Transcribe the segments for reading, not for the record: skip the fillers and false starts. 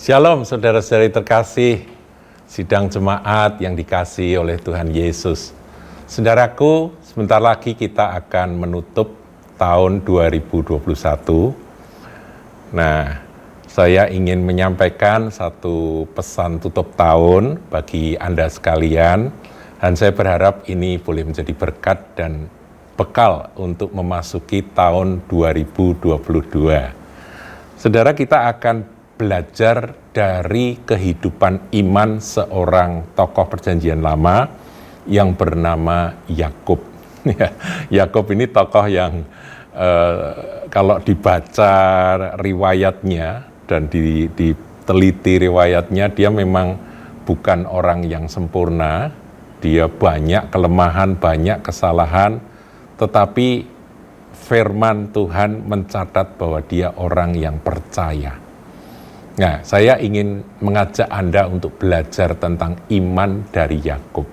Shalom saudara-saudari terkasih, sidang jemaat yang dikasihi oleh Tuhan Yesus. Saudaraku, sebentar lagi kita akan menutup tahun 2021. Nah, saya ingin menyampaikan satu pesan tutup tahun bagi Anda sekalian, dan saya berharap ini boleh menjadi berkat dan bekal untuk memasuki tahun 2022. Saudara, kita akan belajar dari kehidupan iman seorang tokoh perjanjian lama yang bernama Yakub. Yakub ini tokoh yang kalau dibaca riwayatnya dan diteliti riwayatnya, dia memang bukan orang yang sempurna. Dia banyak kelemahan, banyak kesalahan, tetapi firman Tuhan mencatat bahwa dia orang yang percaya. Nah, saya ingin mengajak Anda untuk belajar tentang iman dari Yakub.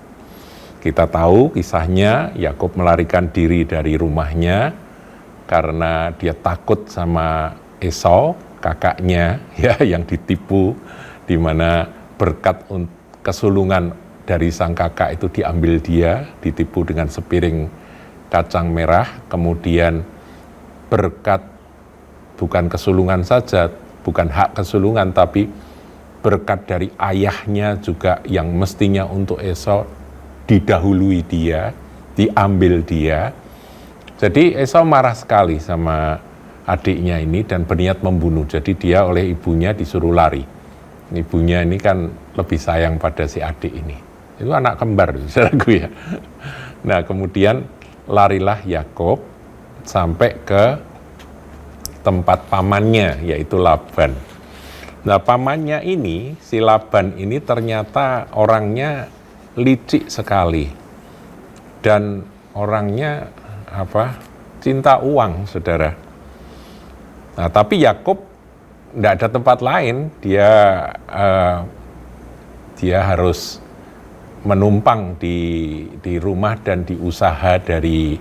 Kita tahu kisahnya, Yakub melarikan diri dari rumahnya karena dia takut sama Esau, kakaknya ya, yang ditipu, di mana berkat kesulungan dari sang kakak itu diambil dia, ditipu dengan sepiring kacang merah, kemudian berkat bukan kesulungan saja, bukan hak kesulungan, tapi berkat dari ayahnya juga yang mestinya untuk Esau didahului dia, diambil dia. Jadi Esau marah sekali sama adiknya ini dan berniat membunuh. Jadi dia oleh ibunya disuruh lari. Ibunya ini kan lebih sayang pada si adik ini. Itu anak kembar, saudaraku ya. Nah, kemudian larilah Yakub sampai ke tempat pamannya, yaitu Laban. Nah, pamannya ini, si Laban ini ternyata orangnya licik sekali. Dan orangnya cinta uang, saudara. Nah, tapi Yakub tidak ada tempat lain, dia harus menumpang di rumah dan di usaha dari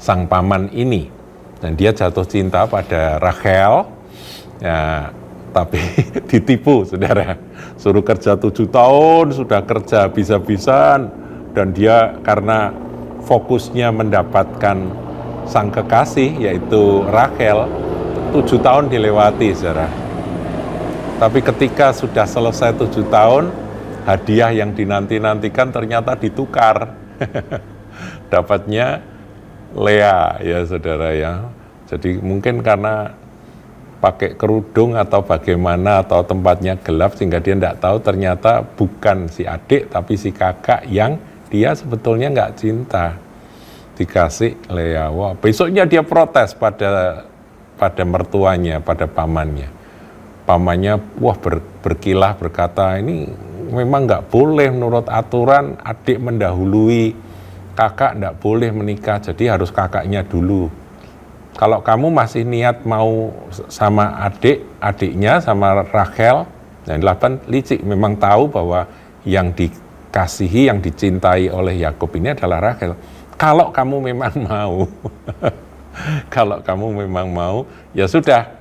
sang paman ini. Dan dia jatuh cinta pada Rachel, ya, tapi ditipu, saudara. Suruh kerja 7 tahun, sudah kerja habis-habisan, dan dia karena fokusnya mendapatkan sang kekasih, yaitu Rachel, 7 tahun dilewati, saudara. Tapi ketika sudah selesai 7 tahun, hadiah yang dinanti-nantikan ternyata ditukar. Dapatnya Lea, ya saudara ya. Jadi mungkin karena pakai kerudung atau bagaimana, atau tempatnya gelap sehingga dia tidak tahu ternyata bukan si adik tapi si kakak yang dia sebetulnya nggak cinta. Dikasih Lea. Wah, besoknya dia protes pada mertuanya, pada pamannya. Pamannya berkilah berkata, ini memang nggak boleh menurut aturan, adik mendahului kakak, tidak boleh menikah, jadi harus kakaknya dulu. Kalau kamu masih niat mau sama adiknya, sama Rachel, dan Laban licik, memang tahu bahwa yang dikasihi, yang dicintai oleh Yakub ini adalah Rachel. Kalau kamu memang mau, kalau kamu memang mau, ya sudah,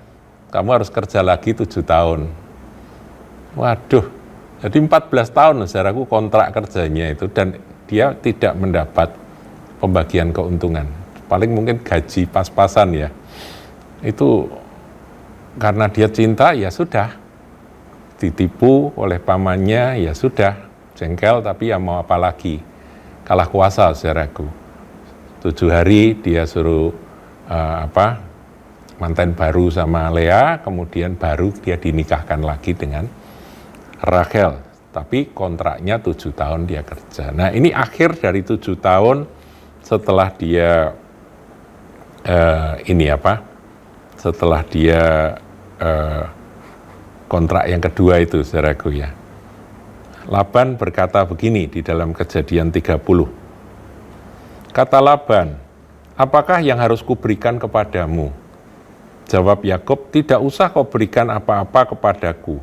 kamu harus kerja lagi 7 tahun. Waduh, jadi 14 tahun, saudaraku, kontrak kerjanya itu, dan dia tidak mendapat pembagian keuntungan. Paling mungkin gaji pas-pasan ya. Itu karena dia cinta, ya sudah. Ditipu oleh pamannya, ya sudah. Jengkel, tapi ya mau apa lagi. Kalah kuasa, saudaraku. 7 hari dia suruh manten baru sama Lea, kemudian baru dia dinikahkan lagi dengan Rachel. Tapi kontraknya 7 tahun dia kerja. Nah, ini akhir dari 7 tahun setelah dia setelah dia kontrak yang kedua itu, saudaraku ya. Laban berkata begini di dalam Kejadian 30. Kata Laban, apakah yang harus kuberikan kepadamu? Jawab Yakub, tidak usah kau berikan apa-apa kepadaku.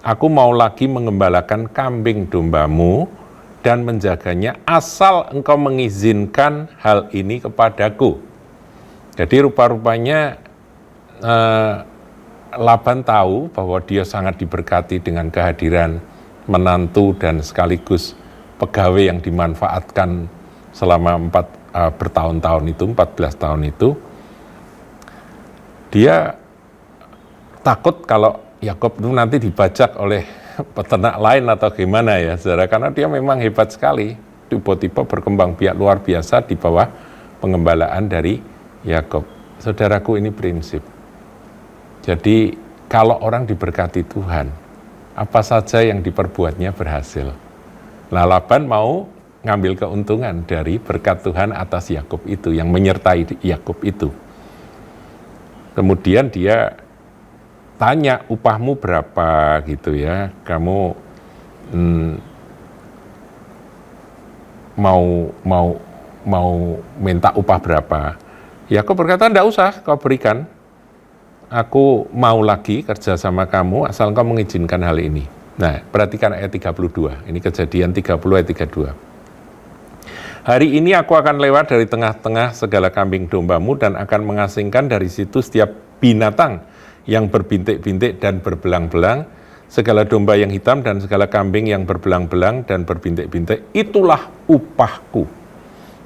Aku mau lagi mengembalakan kambing dombamu dan menjaganya asal engkau mengizinkan hal ini kepadaku. Jadi rupa-rupanya Laban tahu bahwa dia sangat diberkati dengan kehadiran menantu dan sekaligus pegawai yang dimanfaatkan selama bertahun-tahun itu, 14 tahun itu. Dia takut kalau Yakub itu nanti dibajak oleh peternak lain atau gimana ya, saudara, karena dia memang hebat sekali, tiba-tiba berkembang biak luar biasa di bawah pengembalaan dari Yakub. Saudaraku, ini prinsip. Jadi kalau orang diberkati Tuhan, apa saja yang diperbuatnya berhasil. Nah, Laban mau ngambil keuntungan dari berkat Tuhan atas Yakub itu, yang menyertai Yakub itu. Kemudian dia tanya, upahmu berapa gitu ya, kamu mau minta upah berapa? Yakub berkata, enggak usah kau berikan, aku mau lagi kerja sama kamu asal kau mengizinkan hal ini. Nah, perhatikan ayat 32, ini Kejadian 30 ayat 32. Hari ini aku akan lewat dari tengah-tengah segala kambing dombamu dan akan mengasingkan dari situ setiap binatang yang berbintik-bintik dan berbelang-belang, segala domba yang hitam dan segala kambing yang berbelang-belang dan berbintik-bintik, itulah upahku.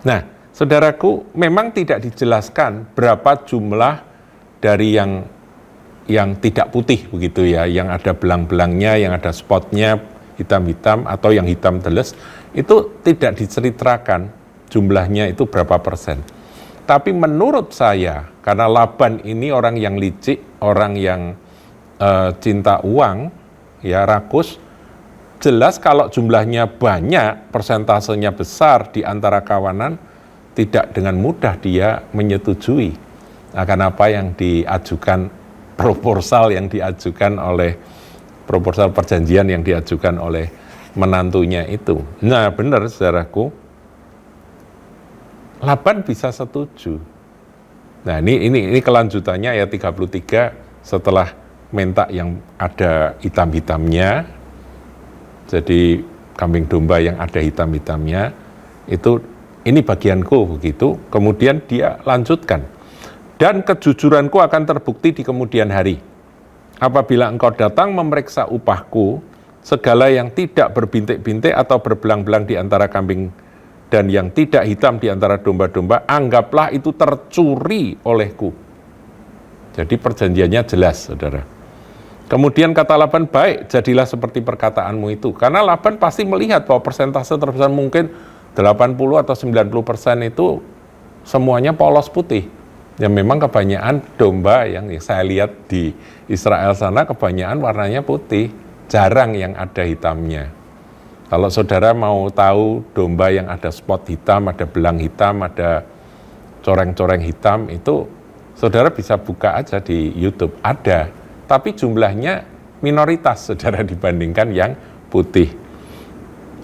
Nah, saudaraku, memang tidak dijelaskan berapa jumlah dari yang tidak putih begitu ya, yang ada belang-belangnya, yang ada spotnya hitam-hitam atau yang hitam teles, itu tidak diceritakan jumlahnya itu berapa persen. Tapi menurut saya, karena Laban ini orang yang licik, orang yang cinta uang, ya rakus, jelas kalau jumlahnya banyak, persentasenya besar di antara kawanan, tidak dengan mudah dia menyetujui akan apa yang diajukan, proposal perjanjian yang diajukan oleh menantunya itu. Nah, benar saudaraku, Laban bisa setuju. Nah, ini kelanjutannya ayat 33 setelah minta yang ada hitam-hitamnya. Jadi kambing domba yang ada hitam-hitamnya itu, ini bagianku begitu. Kemudian dia lanjutkan, dan kejujuranku akan terbukti di kemudian hari. Apabila engkau datang memeriksa upahku, segala yang tidak berbintik-bintik atau berbelang-belang di antara kambing dan yang tidak hitam di antara domba-domba, anggaplah itu tercuri olehku. Jadi perjanjiannya jelas, saudara. Kemudian kata Laban, baik, jadilah seperti perkataanmu itu. Karena Laban pasti melihat bahwa persentase terbesar mungkin 80 atau 90% itu semuanya polos putih. Ya memang kebanyakan domba yang saya lihat di Israel sana kebanyakan warnanya putih, jarang yang ada hitamnya. Kalau saudara mau tahu domba yang ada spot hitam, ada belang hitam, ada coreng-coreng hitam, itu saudara bisa buka aja di YouTube, ada. Tapi jumlahnya minoritas saudara dibandingkan yang putih.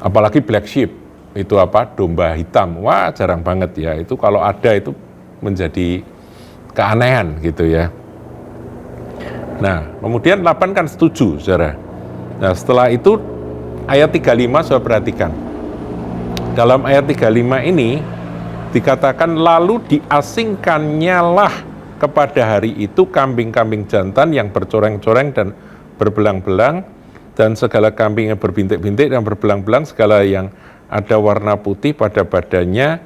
Apalagi black sheep, itu domba hitam, wah jarang banget ya. Itu kalau ada itu menjadi keanehan gitu ya. Nah, kemudian Laban kan setuju, saudara. Nah, setelah itu ayat 35 saudara perhatikan. Dalam ayat 35 ini dikatakan, lalu diasingkannya lah kepada hari itu kambing-kambing jantan yang bercoreng-coreng dan berbelang-belang, dan segala kambing yang berbintik-bintik dan berbelang-belang, segala yang ada warna putih pada badannya,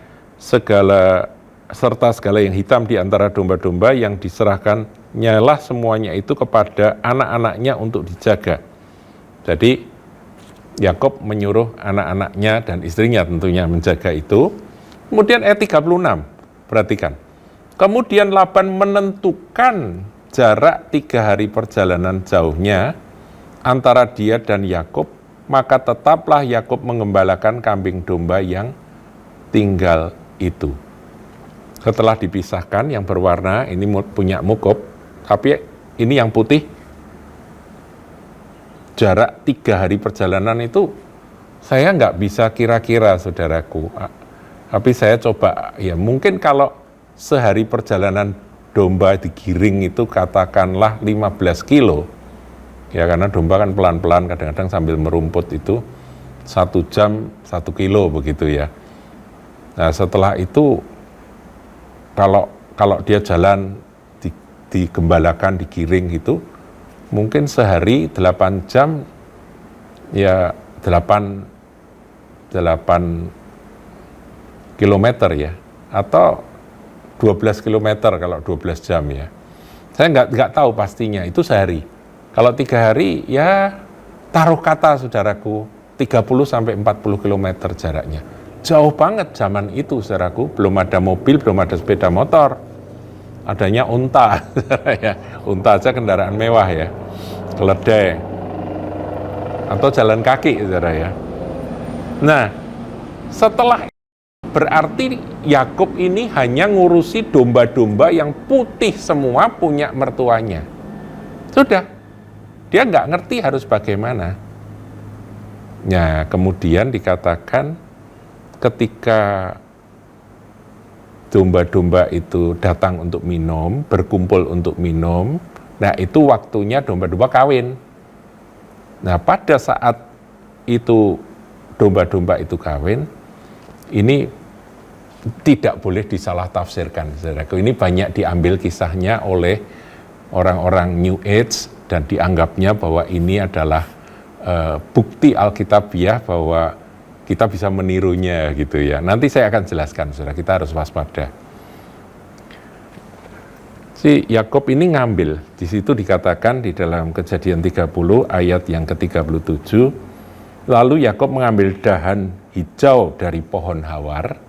serta segala yang hitam di antara domba-domba, yang diserahkan nyalah semuanya itu kepada anak-anaknya untuk dijaga. Jadi Yakub menyuruh anak-anaknya dan istrinya tentunya menjaga itu. Kemudian ayat 36, perhatikan. Kemudian Laban menentukan jarak 3 hari perjalanan jauhnya antara dia dan Yakub, maka tetaplah Yakub mengembalakan kambing domba yang tinggal itu. Setelah dipisahkan, yang berwarna ini punya Mukop, tapi ini yang putih, jarak 3 hari perjalanan itu saya nggak bisa kira-kira, saudaraku. Tapi saya coba, ya mungkin kalau sehari perjalanan domba digiring itu katakanlah 15 kilo, ya karena domba kan pelan-pelan kadang-kadang sambil merumput itu 1 jam 1 kilo begitu ya. Nah setelah itu kalau dia jalan digembalakan, digiring gitu, mungkin sehari 8 jam, ya 8 kilometer ya, atau 12 kilometer kalau 12 jam ya. Saya nggak tahu pastinya, itu sehari. Kalau 3 hari, ya taruh kata saudaraku, 30 sampai 40 kilometer jaraknya. Jauh banget zaman itu saudaraku, belum ada mobil, belum ada sepeda motor. Adanya unta, ya. Unta aja kendaraan mewah ya, keledai, atau jalan kaki, saudara ya. Nah, setelah berarti Yakub ini hanya ngurusi domba-domba yang putih semua punya mertuanya. Sudah, dia nggak ngerti harus bagaimana. Nah, kemudian dikatakan ketika domba-domba itu datang untuk minum, berkumpul untuk minum, nah itu waktunya domba-domba kawin. Nah, pada saat itu domba-domba itu kawin, ini tidak boleh disalah tafsirkan, saudaraku. Ini banyak diambil kisahnya oleh orang-orang New Age dan dianggapnya bahwa ini adalah bukti Alkitabiah bahwa kita bisa menirunya gitu ya. Nanti saya akan jelaskan, saudara, kita harus waspada. Si Yakub ini ngambil, di situ dikatakan di dalam Kejadian 30 ayat yang ke-37, lalu Yakub mengambil dahan hijau dari pohon hawar,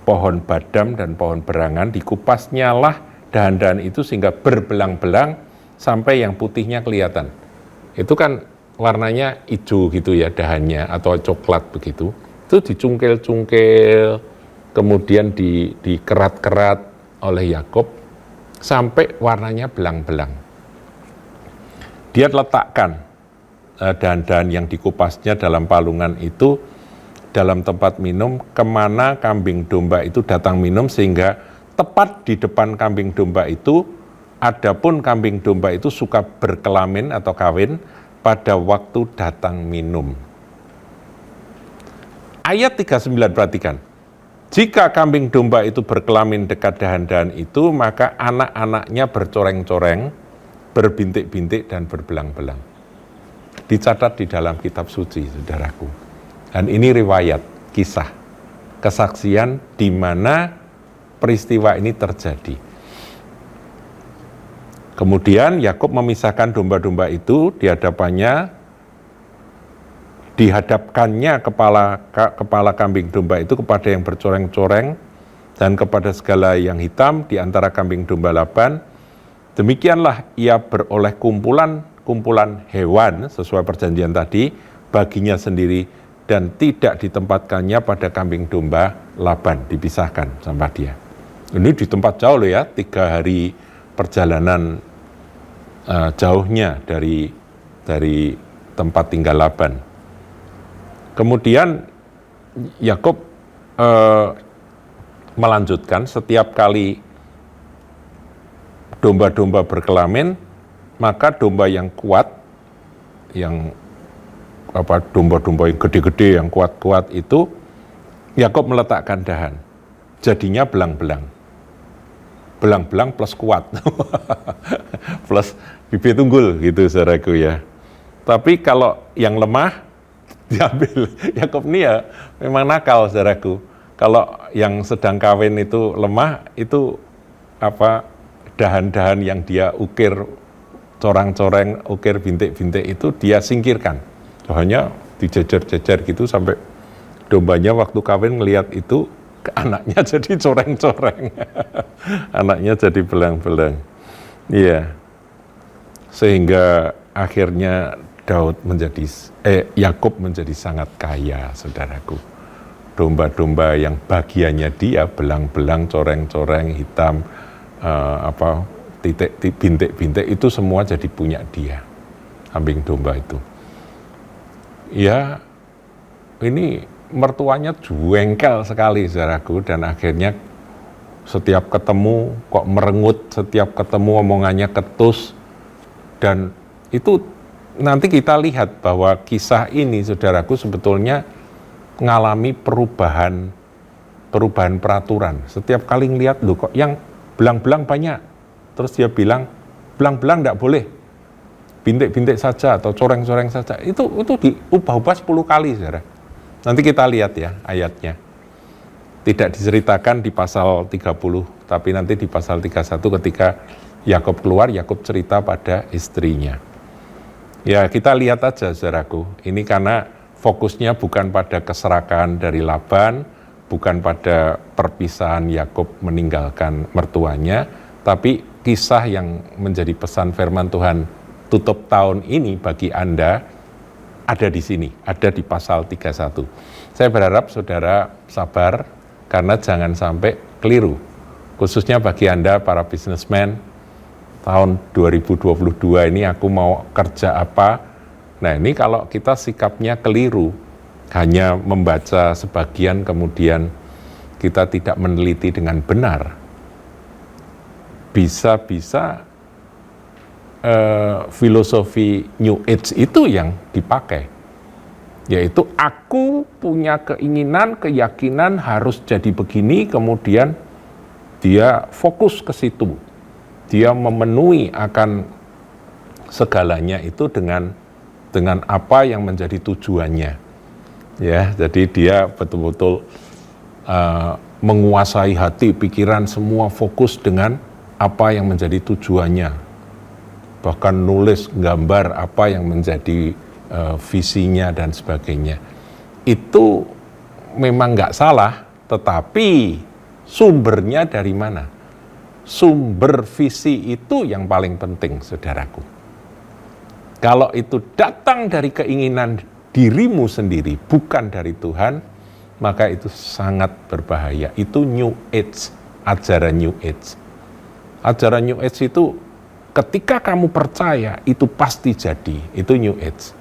pohon badam dan pohon berangan, dikupasnya lah dahan-dahan itu sehingga berbelang-belang sampai yang putihnya kelihatan. Itu kan warnanya hijau gitu ya dahannya, atau coklat begitu. Itu dicungkil-cungkil, kemudian dikerat-kerat oleh Yakub sampai warnanya belang-belang. Dia letakkan dahan-dahan yang dikupasnya dalam palungan itu dalam tempat minum kemana kambing domba itu datang minum, sehingga tepat di depan kambing domba itu, adapun kambing domba itu suka berkelamin atau kawin pada waktu datang minum. Ayat 39, perhatikan. Jika kambing domba itu berkelamin dekat dahan-dahan itu, maka anak-anaknya bercoreng-coreng, berbintik-bintik, dan berbelang-belang. Dicatat di dalam kitab suci, saudaraku. Dan ini riwayat, kisah, kesaksian di mana peristiwa ini terjadi. Kemudian Yakub memisahkan domba-domba itu di hadapannya, dihadapkannya kepala kambing domba itu kepada yang bercoreng-coreng dan kepada segala yang hitam di antara kambing domba Laban. Demikianlah ia beroleh kumpulan hewan sesuai perjanjian tadi baginya sendiri, dan tidak ditempatkannya pada kambing domba Laban, dipisahkan sama dia. Ini di tempat jauh loh ya, 3 hari perjalanan jauhnya dari tempat tinggal Laban. Kemudian Yakub melanjutkan, setiap kali domba-domba berkelamin, maka domba yang kuat, domba-domba yang gede-gede, yang kuat-kuat itu, Yakub meletakkan dahan, jadinya belang-belang. Belang-belang plus kuat, plus bibit unggul gitu, saudaraku ya. Tapi kalau yang lemah diambil. Yakub ini ya memang nakal, saudaraku. Kalau yang sedang kawin itu lemah, itu dahan-dahan yang dia ukir corang-coreng, ukir bintik-bintik itu dia singkirkan. Hanya dijejer-jejer gitu sampai dombanya waktu kawin ngelihat itu, anaknya jadi coreng-coreng, anaknya jadi belang-belang. Iya, sehingga akhirnya Yakub menjadi sangat kaya, saudaraku. Domba-domba yang bagiannya dia, belang-belang, coreng-coreng, hitam, bintik-bintik itu semua jadi punya dia, kambing domba itu. Ya, ini mertuanya jengkel sekali, saudaraku, dan akhirnya setiap ketemu kok merengut, setiap ketemu omongannya ketus, dan itu nanti kita lihat bahwa kisah ini, saudaraku, sebetulnya mengalami perubahan peraturan. Setiap kali ngelihat, loh kok yang belang-belang banyak, terus dia bilang belang-belang enggak boleh, bintik-bintik saja atau coreng-coreng saja, itu diubah-ubah 10 kali, saudara. Nanti kita lihat ya ayatnya. Tidak diceritakan di pasal 30, tapi nanti di pasal 31 ketika Yakub keluar, Yakub cerita pada istrinya. Ya, kita lihat aja, saudaraku. Ini karena fokusnya bukan pada keserakahan dari Laban, bukan pada perpisahan Yakub meninggalkan mertuanya, tapi kisah yang menjadi pesan firman Tuhan tutup tahun ini bagi Anda ada di sini, ada di pasal 31. Saya berharap saudara sabar, karena jangan sampai keliru. Khususnya bagi Anda para businessman, tahun 2022 ini aku mau kerja apa. Nah, ini kalau kita sikapnya keliru, hanya membaca sebagian kemudian kita tidak meneliti dengan benar, bisa-bisa filosofi New Age itu yang dipakai, yaitu aku punya keinginan, keyakinan harus jadi begini, kemudian dia fokus ke situ, dia memenuhi akan segalanya itu dengan apa yang menjadi tujuannya, ya. Jadi dia betul-betul menguasai hati, pikiran, semua fokus dengan apa yang menjadi tujuannya, bahkan nulis gambar apa yang menjadi visinya dan sebagainya. Itu memang nggak salah, tetapi sumbernya dari mana? Sumber visi itu yang paling penting, saudaraku. Kalau itu datang dari keinginan dirimu sendiri, bukan dari Tuhan, maka itu sangat berbahaya. Itu New Age, ajaran New Age. Ajaran New Age itu ketika kamu percaya, itu pasti jadi. Itu New Age.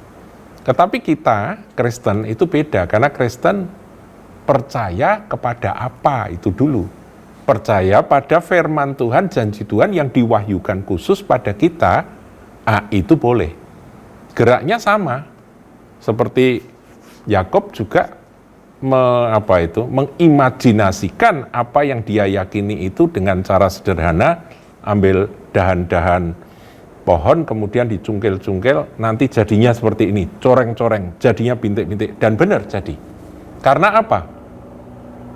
Tetapi kita, Kristen, itu beda. Karena Kristen percaya kepada apa itu dulu. Percaya pada firman Tuhan, janji Tuhan yang diwahyukan khusus pada kita, itu boleh. Geraknya sama. Seperti Yakub juga mengimajinasikan apa yang dia yakini itu dengan cara sederhana, ambil dahan-dahan pohon, kemudian dicungkil-cungkil, nanti jadinya seperti ini, coreng-coreng, jadinya bintik-bintik, dan benar jadi. Karena apa?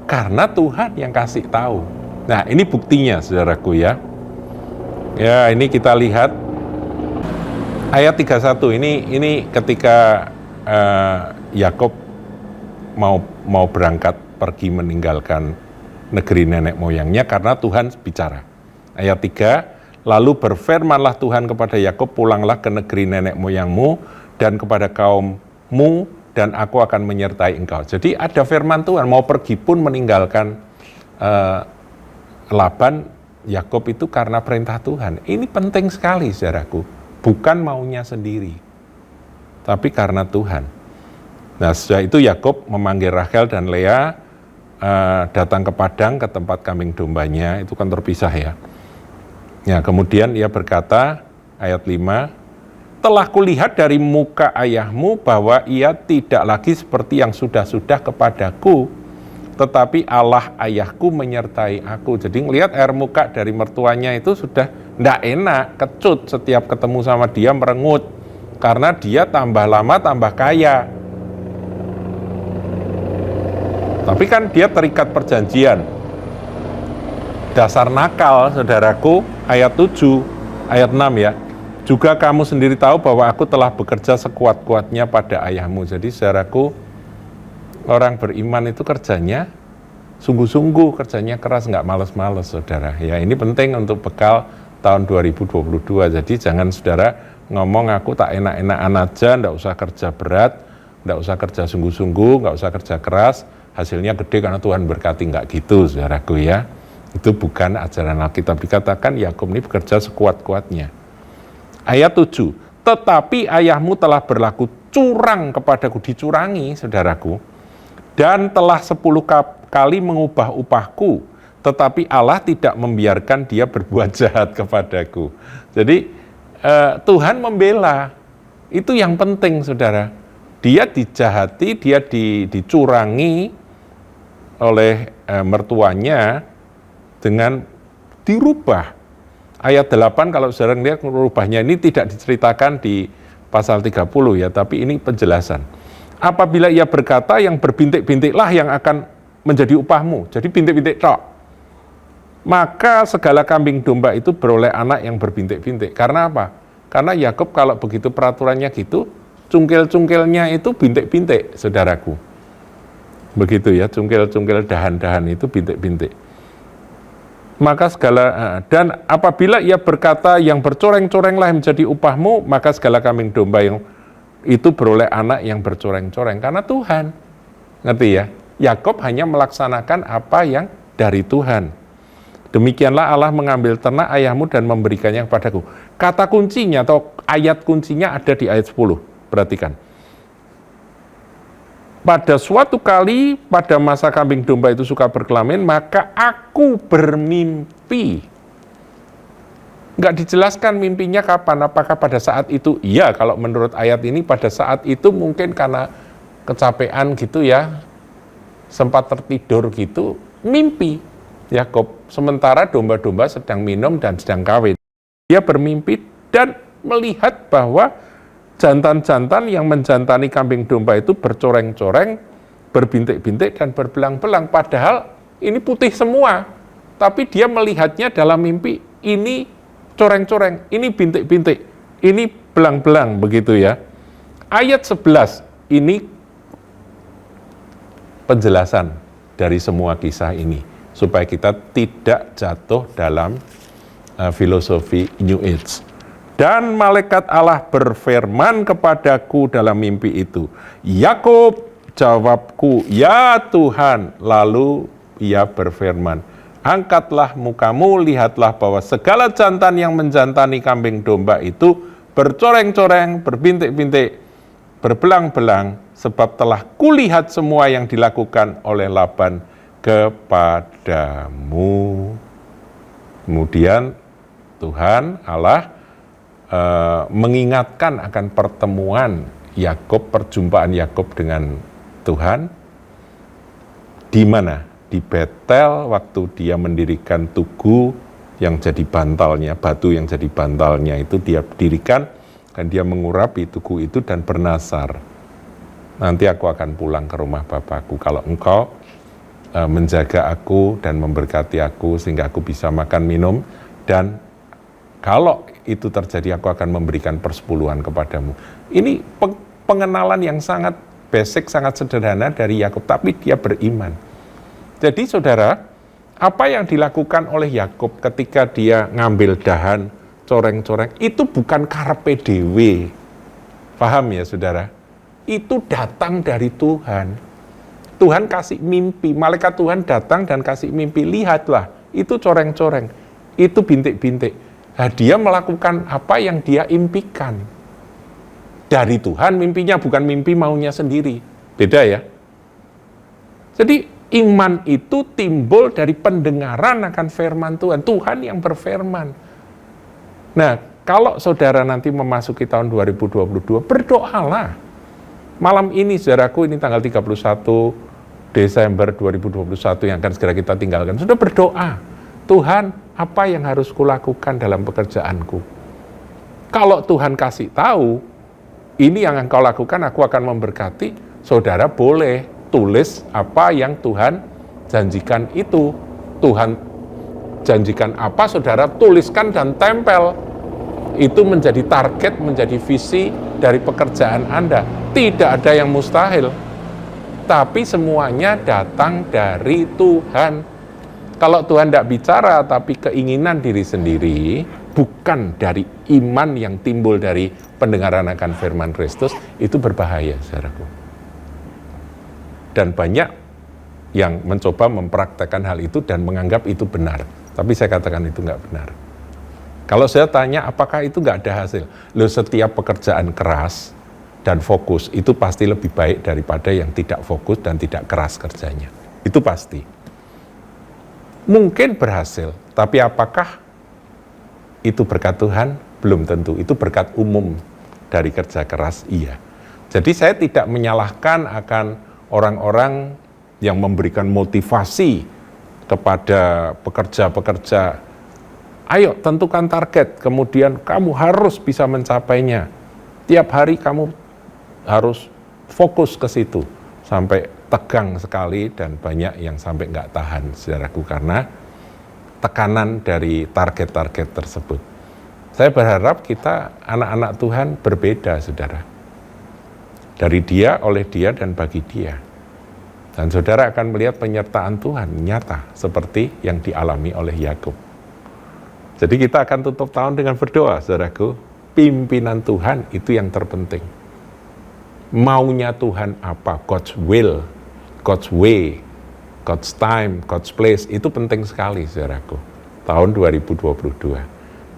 Karena Tuhan yang kasih tahu. Nah, ini buktinya, saudaraku ya. Ya, ini kita lihat ayat 31, ini ketika Yakub mau berangkat pergi meninggalkan negeri nenek moyangnya karena Tuhan bicara. Ayat 3, lalu berfirmanlah Tuhan kepada Yakub, pulanglah ke negeri nenek moyangmu dan kepada kaummu, dan aku akan menyertai engkau. Jadi ada firman Tuhan, mau pergi pun meninggalkan Laban, Yakub itu karena perintah Tuhan. Ini penting sekali, saudaraku. Bukan maunya sendiri, tapi karena Tuhan. Nah, setelah itu Yakub memanggil Rachel dan Lea datang ke padang, ke tempat kambing dombanya, itu kan terpisah ya. Ya, kemudian ia berkata, ayat 5, telah kulihat dari muka ayahmu bahwa ia tidak lagi seperti yang sudah-sudah kepadaku, tetapi Allah ayahku menyertai aku. Jadi ngelihat air muka dari mertuanya itu sudah tidak enak, kecut, setiap ketemu sama dia merengut, karena dia tambah lama tambah kaya. Tapi kan dia terikat perjanjian. Dasar nakal, saudaraku, ayat 7, ayat 6 ya. Juga kamu sendiri tahu bahwa aku telah bekerja sekuat-kuatnya pada ayahmu. Jadi saudaraku, orang beriman itu kerjanya sungguh-sungguh, kerjanya keras, nggak males-males, saudara. Ya, ini penting untuk bekal tahun 2022. Jadi jangan saudara ngomong aku tak enak-enakan aja, nggak usah kerja berat, nggak usah kerja sungguh-sungguh, nggak usah kerja keras, hasilnya gede karena Tuhan berkati, nggak gitu, saudaraku ya. Itu bukan ajaran Alkitab. Dikatakan Yakub ini bekerja sekuat-kuatnya. Ayat 7, tetapi ayahmu telah berlaku curang kepadaku, dicurangi, saudaraku, dan telah 10 kali mengubah upahku, tetapi Allah tidak membiarkan dia berbuat jahat kepadaku. Jadi Tuhan membela, itu yang penting, saudara. Dia dijahati, dia dicurangi oleh mertuanya dengan dirubah. ayat 8 kalau saudara lihat rubahnya ini tidak diceritakan di pasal 30 ya, tapi ini penjelasan. Apabila ia berkata yang berbintik-bintiklah yang akan menjadi upahmu, jadi bintik-bintik tok. Maka segala kambing domba itu beroleh anak yang berbintik-bintik. Karena apa? Karena Yakub kalau begitu peraturannya gitu, cungkil-cungkilnya itu bintik-bintik, saudaraku. Begitu ya, cungkil-cungkil dahan-dahan itu bintik-bintik. Maka dan apabila ia berkata yang bercoreng-corenglah menjadi upahmu, maka segala kambing domba yang itu beroleh anak yang bercoreng-coreng. Karena Tuhan, ngerti ya? Yakub hanya melaksanakan apa yang dari Tuhan. Demikianlah Allah mengambil ternak ayahmu dan memberikannya kepadaku. Kata kuncinya atau ayat kuncinya ada di ayat 10. Perhatikan. Pada suatu kali pada masa kambing domba itu suka berkelamin, maka aku bermimpi. Nggak dijelaskan mimpinya kapan, apakah pada saat itu? Iya, kalau menurut ayat ini pada saat itu mungkin karena kecapean gitu ya, sempat tertidur gitu, mimpi. Yakub, sementara domba-domba sedang minum dan sedang kawin. Dia bermimpi dan melihat bahwa jantan-jantan yang menjantani kambing domba itu bercoreng-coreng, berbintik-bintik dan berbelang-belang. Padahal ini putih semua. Tapi dia melihatnya dalam mimpi, ini coreng-coreng, ini bintik-bintik, ini belang-belang, begitu ya. Ayat 11, ini penjelasan dari semua kisah ini. Supaya kita tidak jatuh dalam filosofi New Age. Dan malaikat Allah berfirman kepadaku dalam mimpi itu, Yakub, jawabku, ya Tuhan. Lalu ia berfirman, angkatlah mukamu, lihatlah bahwa segala jantan yang menjantani kambing domba itu bercoreng-coreng, berbintik-bintik, berbelang-belang, sebab telah kulihat semua yang dilakukan oleh Laban kepadamu. Kemudian Tuhan Allah mengingatkan akan pertemuan Yakub, perjumpaan Yakub dengan Tuhan, di mana? Di Betel, waktu dia mendirikan tugu yang jadi bantalnya, batu yang jadi bantalnya itu dia dirikan, dan dia mengurapi tugu itu dan bernasar, nanti aku akan pulang ke rumah Bapakku kalau engkau menjaga aku dan memberkati aku sehingga aku bisa makan minum, dan kalau itu terjadi aku akan memberikan persepuluhan kepadamu. Ini pengenalan yang sangat basic, sangat sederhana dari Yakub, tapi dia beriman. Jadi saudara, apa yang dilakukan oleh Yakub ketika dia ngambil dahan, coreng-coreng, itu bukan karepe dewe. Paham ya saudara? Itu datang dari Tuhan. Tuhan kasih mimpi, malaikat Tuhan datang dan kasih mimpi, lihatlah, itu coreng-coreng, itu bintik-bintik. Nah, dia melakukan apa yang dia impikan. Dari Tuhan mimpinya, bukan mimpi maunya sendiri. Beda ya. Jadi iman itu timbul dari pendengaran akan firman Tuhan. Tuhan yang berfirman. Nah, kalau saudara nanti memasuki tahun 2022, berdoalah. Malam ini, saudaraku, ini tanggal 31 Desember 2021 yang akan segera kita tinggalkan. Sudah berdoa, Tuhan, apa yang harus kulakukan dalam pekerjaanku? Kalau Tuhan kasih tahu, ini yang engkau lakukan, aku akan memberkati, saudara boleh tulis apa yang Tuhan janjikan itu. Tuhan janjikan apa, saudara tuliskan dan tempel. Itu menjadi target, menjadi visi dari pekerjaan Anda. Tidak ada yang mustahil. Tapi semuanya datang dari Tuhan. Kalau Tuhan tidak bicara, tapi keinginan diri sendiri, bukan dari iman yang timbul dari pendengaran akan firman Kristus, itu berbahaya, saudaraku. Dan banyak yang mencoba mempraktekkan hal itu dan menganggap itu benar. Tapi saya katakan itu nggak benar. Kalau saya tanya, apakah itu nggak ada hasil? Loh, setiap pekerjaan keras dan fokus itu pasti lebih baik daripada yang tidak fokus dan tidak keras kerjanya. Itu pasti. Mungkin berhasil, tapi apakah itu berkat Tuhan? Belum tentu. Itu berkat umum dari kerja keras, iya. Jadi saya tidak menyalahkan akan orang-orang yang memberikan motivasi kepada pekerja-pekerja Ayo tentukan target, kemudian kamu harus bisa mencapainya. Tiap hari kamu harus fokus ke situ, sampai tegang sekali dan banyak yang sampai nggak tahan, saudaraku, karena tekanan dari target-target tersebut. Saya berharap kita anak-anak Tuhan berbeda, saudara. Dari dia, oleh dia, dan bagi dia. Dan saudara akan melihat penyertaan Tuhan nyata seperti yang dialami oleh Yakub. Jadi kita akan tutup tahun dengan berdoa, saudaraku. Pimpinan Tuhan itu yang terpenting. Maunya Tuhan apa? God's will, God's way, God's time, God's place, itu penting sekali, saudaraku. Tahun 2022.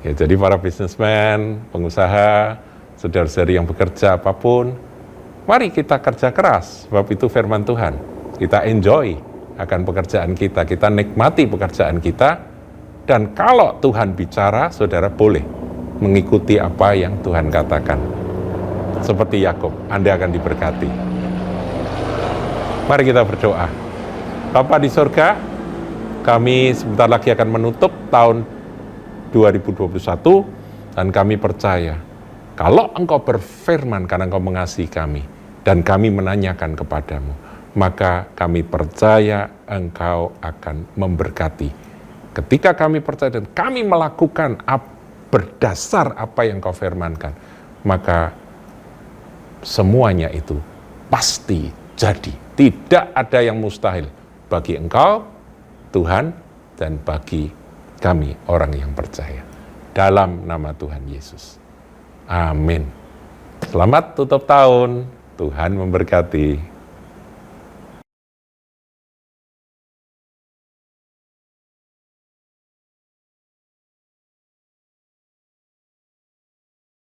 Ya, jadi para businessman, pengusaha, saudara-saudari yang bekerja apapun, mari kita kerja keras, sebab itu firman Tuhan. Kita enjoy akan pekerjaan kita nikmati pekerjaan kita, dan kalau Tuhan bicara, saudara boleh mengikuti apa yang Tuhan katakan. Seperti Yakub, Anda akan diberkati. Mari kita berdoa. Bapa di surga, kami sebentar lagi akan menutup tahun 2021, dan kami percaya, kalau Engkau berfirman karena Engkau mengasihi kami, dan kami menanyakan kepadamu, maka kami percaya Engkau akan memberkati. Ketika kami percaya dan kami melakukan berdasar apa yang Kau firmankan, maka semuanya itu pasti jadi. Tidak ada yang mustahil bagi Engkau, Tuhan, dan bagi kami orang yang percaya. Dalam nama Tuhan Yesus. Amin. Selamat tutup tahun. Tuhan memberkati.